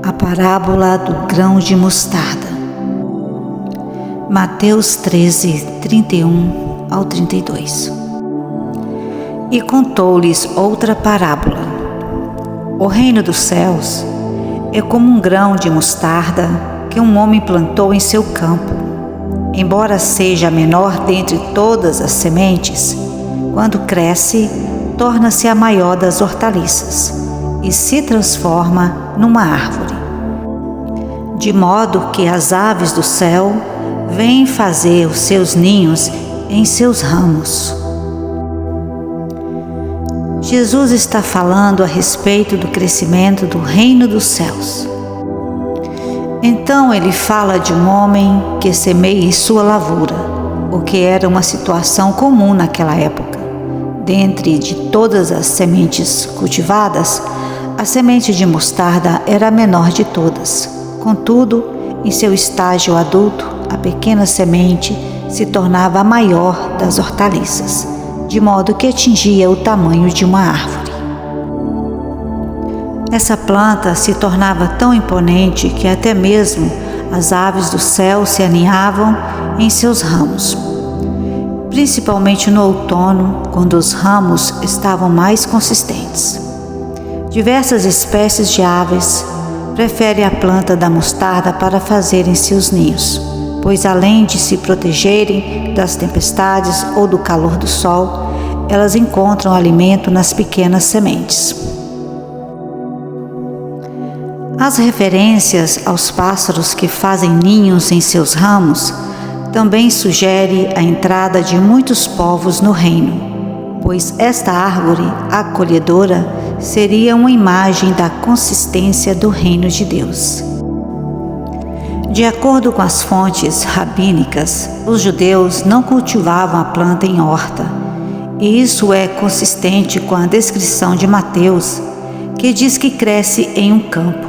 A parábola do grão de mostarda. Mateus 13, 31 ao 32. E contou-lhes outra parábola. O reino dos céus é como um grão de mostarda que um homem plantou em seu campo. Embora seja a menor dentre todas as sementes, quando cresce, torna-se a maior das hortaliças e se transforma numa árvore, de modo que as aves do céu vêm fazer os seus ninhos em seus ramos. Jesus está falando a respeito do crescimento do reino dos céus. Então ele fala de um homem que semeia em sua lavoura, o que era uma situação comum naquela época. Dentre de todas as sementes cultivadas, a semente de mostarda era a menor de todas. Contudo, em seu estágio adulto, a pequena semente se tornava a maior das hortaliças, de modo que atingia o tamanho de uma árvore. Essa planta se tornava tão imponente que até mesmo as aves do céu se aninhavam em seus ramos, principalmente no outono, quando os ramos estavam mais consistentes. Diversas espécies de aves preferem a planta da mostarda para fazerem seus ninhos, pois além de se protegerem das tempestades ou do calor do sol, elas encontram alimento nas pequenas sementes. As referências aos pássaros que fazem ninhos em seus ramos também sugere a entrada de muitos povos no reino, pois esta árvore acolhedora seria uma imagem da consistência do reino de Deus. De acordo com as fontes rabínicas, os judeus não cultivavam a planta em horta, e isso é consistente com a descrição de Mateus, que diz que cresce em um campo.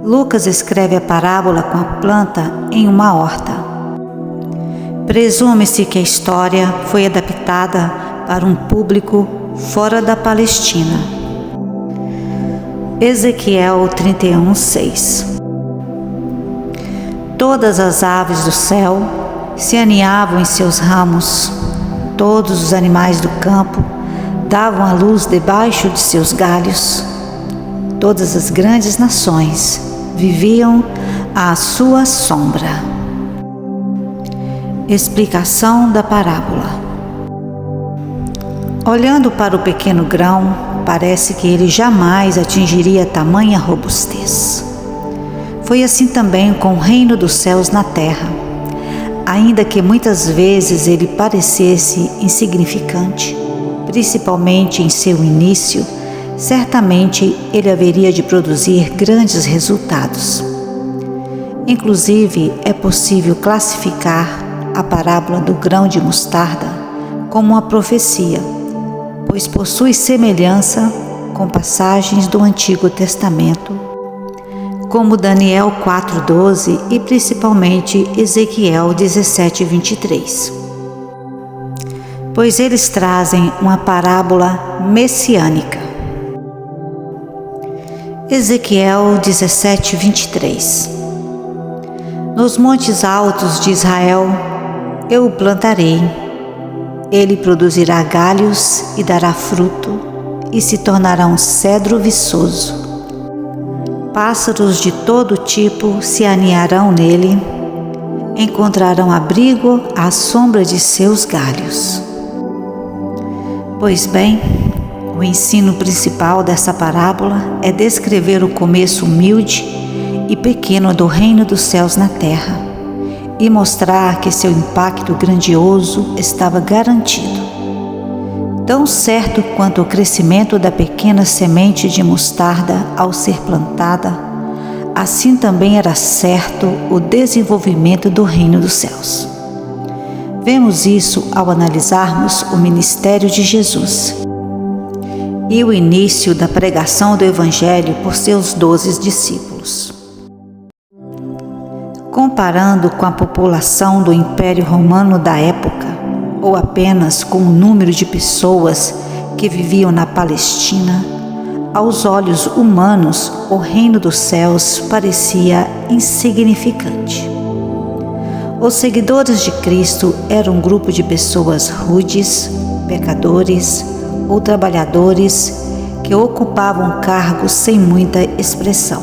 Lucas escreve a parábola com a planta em uma horta. Presume-se que a história foi adaptada para um público fora da Palestina. Ezequiel 31:6. Todas as aves do céu se aninhavam em seus ramos, todos os animais do campo davam à luz debaixo de seus galhos. Todas as grandes nações viviam à sua sombra. Explicação da parábola. Olhando para o pequeno grão, parece que ele jamais atingiria tamanha robustez. Foi assim também com o reino dos céus na terra. Ainda que muitas vezes ele parecesse insignificante, principalmente em seu início, certamente ele haveria de produzir grandes resultados. Inclusive, é possível classificar a parábola do grão de mostarda como uma profecia, pois possui semelhança com passagens do Antigo Testamento, como Daniel 4:12 e principalmente Ezequiel 17:23. Pois eles trazem uma parábola messiânica. Ezequiel 17:23. Nos montes altos de Israel eu o plantarei. Ele produzirá galhos e dará fruto, e se tornará um cedro viçoso. Pássaros de todo tipo se aninharão nele, encontrarão abrigo à sombra de seus galhos. Pois bem, o ensino principal dessa parábola é descrever o começo humilde e pequeno do reino dos céus na terra, e mostrar que seu impacto grandioso estava garantido. Tão certo quanto o crescimento da pequena semente de mostarda ao ser plantada, assim também era certo o desenvolvimento do reino dos céus. Vemos isso ao analisarmos o ministério de Jesus e o início da pregação do Evangelho por seus 12 discípulos. Comparando com a população do Império Romano da época, ou apenas com o número de pessoas que viviam na Palestina, aos olhos humanos, o reino dos céus parecia insignificante. Os seguidores de Cristo eram um grupo de pessoas rudes, pecadores ou trabalhadores que ocupavam cargos sem muita expressão.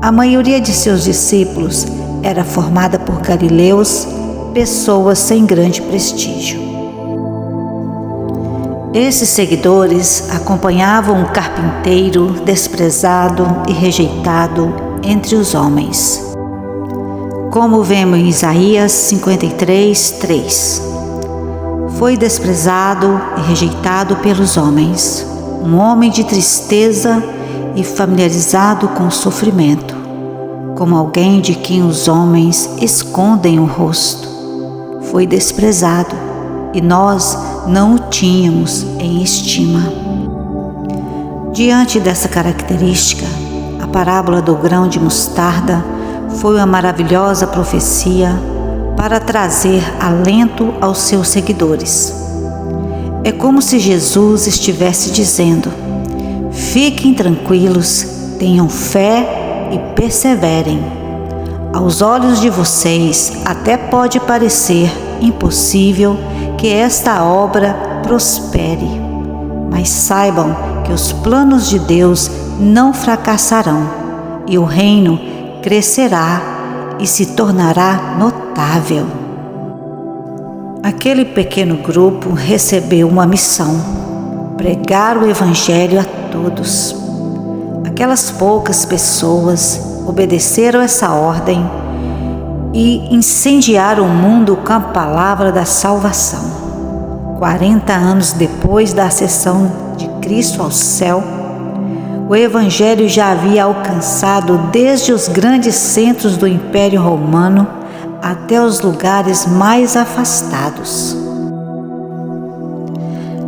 A maioria de seus discípulos era formada por galileus, pessoas sem grande prestígio. Esses seguidores acompanhavam um carpinteiro desprezado e rejeitado entre os homens. Como vemos em Isaías 53:3. Foi desprezado e rejeitado pelos homens, um homem de tristeza e familiarizado com o sofrimento, como alguém de quem os homens escondem o rosto. Foi desprezado e nós não o tínhamos em estima. Diante dessa característica, a parábola do grão de mostarda foi uma maravilhosa profecia para trazer alento aos seus seguidores. É como se Jesus estivesse dizendo: fiquem tranquilos, tenham fé e perseverem. Aos olhos de vocês até pode parecer impossível que esta obra prospere, mas saibam que os planos de Deus não fracassarão e o reino crescerá e se tornará notável. Aquele pequeno grupo recebeu uma missão: pregar o Evangelho a todos. Aquelas poucas pessoas obedeceram essa ordem e incendiaram o mundo com a palavra da salvação. 40 anos depois da ascensão de Cristo ao céu, o Evangelho já havia alcançado desde os grandes centros do Império Romano até os lugares mais afastados.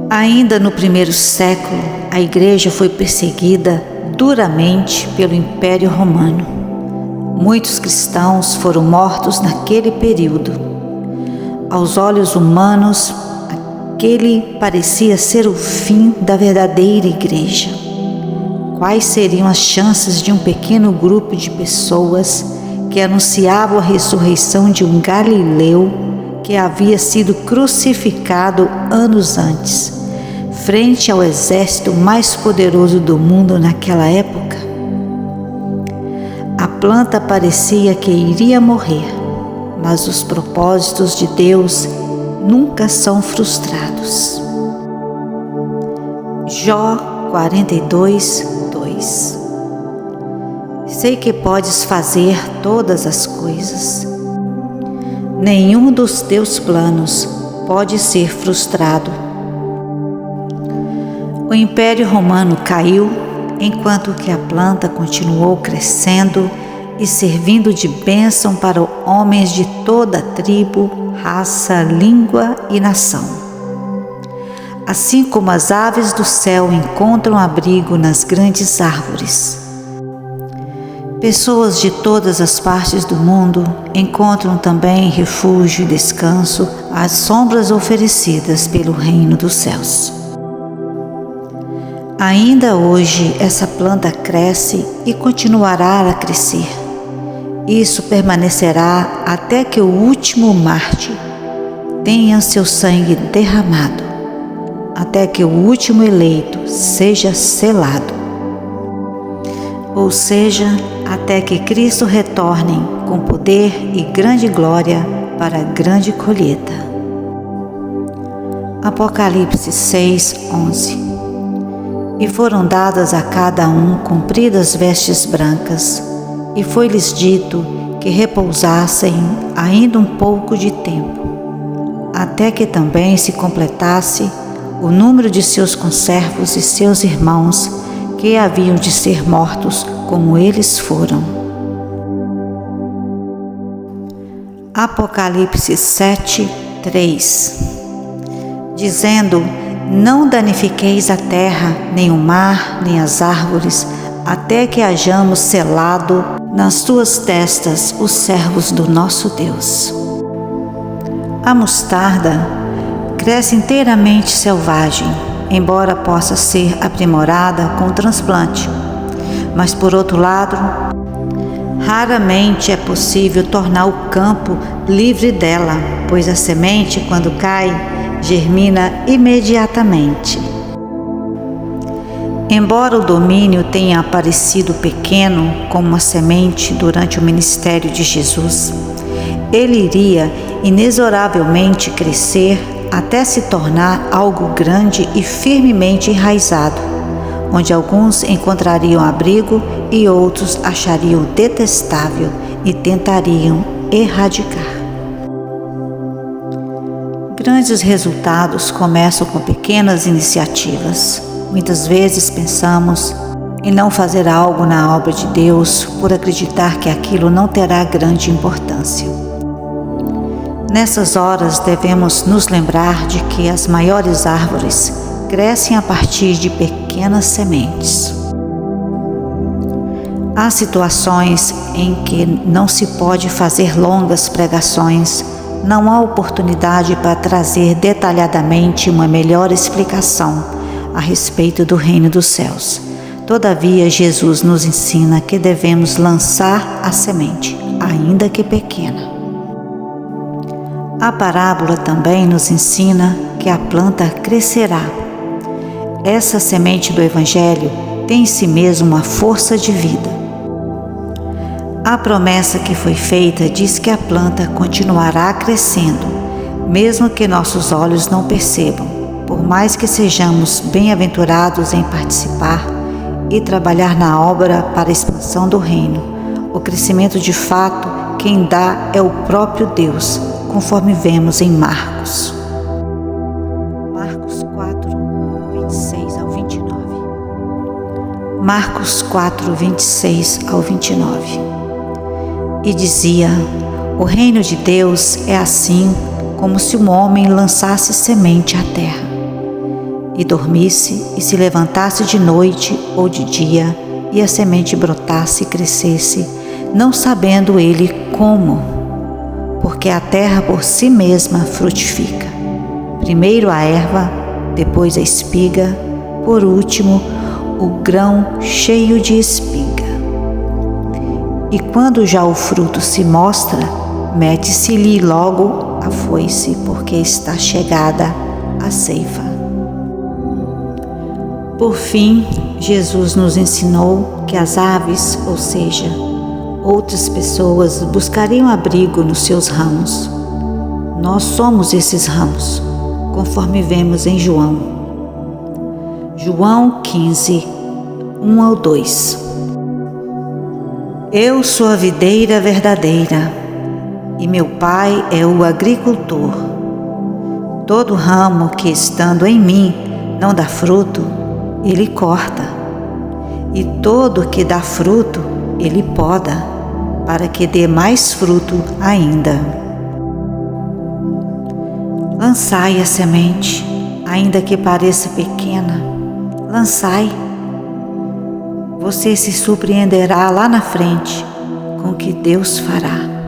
Ainda no primeiro século, a Igreja foi perseguida duramente pelo Império Romano. Muitos cristãos foram mortos naquele período. Aos olhos humanos, aquele parecia ser o fim da verdadeira Igreja. Quais seriam as chances de um pequeno grupo de pessoas que anunciavam a ressurreição de um galileu que havia sido crucificado anos antes, frente ao exército mais poderoso do mundo naquela época? A planta parecia que iria morrer, mas os propósitos de Deus nunca são frustrados. Jó 42:2. Sei que podes fazer todas as coisas. Nenhum dos teus planos pode ser frustrado. O Império Romano caiu enquanto que a planta continuou crescendo e servindo de bênção para homens de toda tribo, raça, língua e nação. Assim como as aves do céu encontram abrigo nas grandes árvores, pessoas de todas as partes do mundo encontram também refúgio e descanso às sombras oferecidas pelo reino dos céus. Ainda hoje essa planta cresce e continuará a crescer. Isso permanecerá até que o último mártir tenha seu sangue derramado, até que o último eleito seja selado. Ou seja, até que Cristo retorne com poder e grande glória para a grande colheita. Apocalipse 6:11. E foram dadas a cada um compridas vestes brancas, e foi-lhes dito que repousassem ainda um pouco de tempo, até que também se completasse o número de seus conservos e seus irmãos, que haviam de ser mortos como eles foram. Apocalipse 7:3. Dizendo: não danifiqueis a terra, nem o mar, nem as árvores, até que hajamos selado nas suas testas os servos do nosso Deus. A mostarda cresce inteiramente selvagem, embora possa ser aprimorada com transplante. Mas, por outro lado, raramente é possível tornar o campo livre dela, pois a semente, quando cai, germina imediatamente. Embora o domínio tenha aparecido pequeno como uma semente durante o ministério de Jesus, ele iria inexoravelmente crescer até se tornar algo grande e firmemente enraizado, onde alguns encontrariam abrigo e outros achariam detestável e tentariam erradicar. Grandes resultados começam com pequenas iniciativas. Muitas vezes pensamos em não fazer algo na obra de Deus por acreditar que aquilo não terá grande importância. Nessas horas devemos nos lembrar de que as maiores árvores crescem a partir de pequenas sementes. Há situações em que não se pode fazer longas pregações, não há oportunidade para trazer detalhadamente uma melhor explicação a respeito do reino dos céus. Todavia, Jesus nos ensina que devemos lançar a semente, ainda que pequena. A parábola também nos ensina que a planta crescerá. Essa semente do Evangelho tem em si mesmo uma força de vida. A promessa que foi feita diz que a planta continuará crescendo, mesmo que nossos olhos não percebam. Por mais que sejamos bem-aventurados em participar e trabalhar na obra para a expansão do reino, o crescimento de fato quem dá é o próprio Deus, conforme vemos em Marcos. Marcos 4, 26 ao 29. Marcos 4, 26 ao 29. E dizia: o reino de Deus é assim como se um homem lançasse semente à terra, e dormisse e se levantasse de noite ou de dia, e a semente brotasse e crescesse, não sabendo ele como, porque a terra por si mesma frutifica. Primeiro a erva, depois a espiga, por último o grão cheio de espiga. E quando já o fruto se mostra, mete-se-lhe logo a foice, porque está chegada a ceifa. Por fim, Jesus nos ensinou que as aves, ou seja, outras pessoas, buscariam abrigo nos seus ramos. Nós somos esses ramos, conforme vemos em João 15, 1 ao 2. Eu sou a videira verdadeira, e meu Pai é o agricultor. Todo ramo que, estando em mim, não dá fruto, ele corta, e todo que dá fruto, ele poda, para que dê mais fruto ainda. Lançai a semente, ainda que pareça pequena, lançai. Você se surpreenderá lá na frente com o que Deus fará.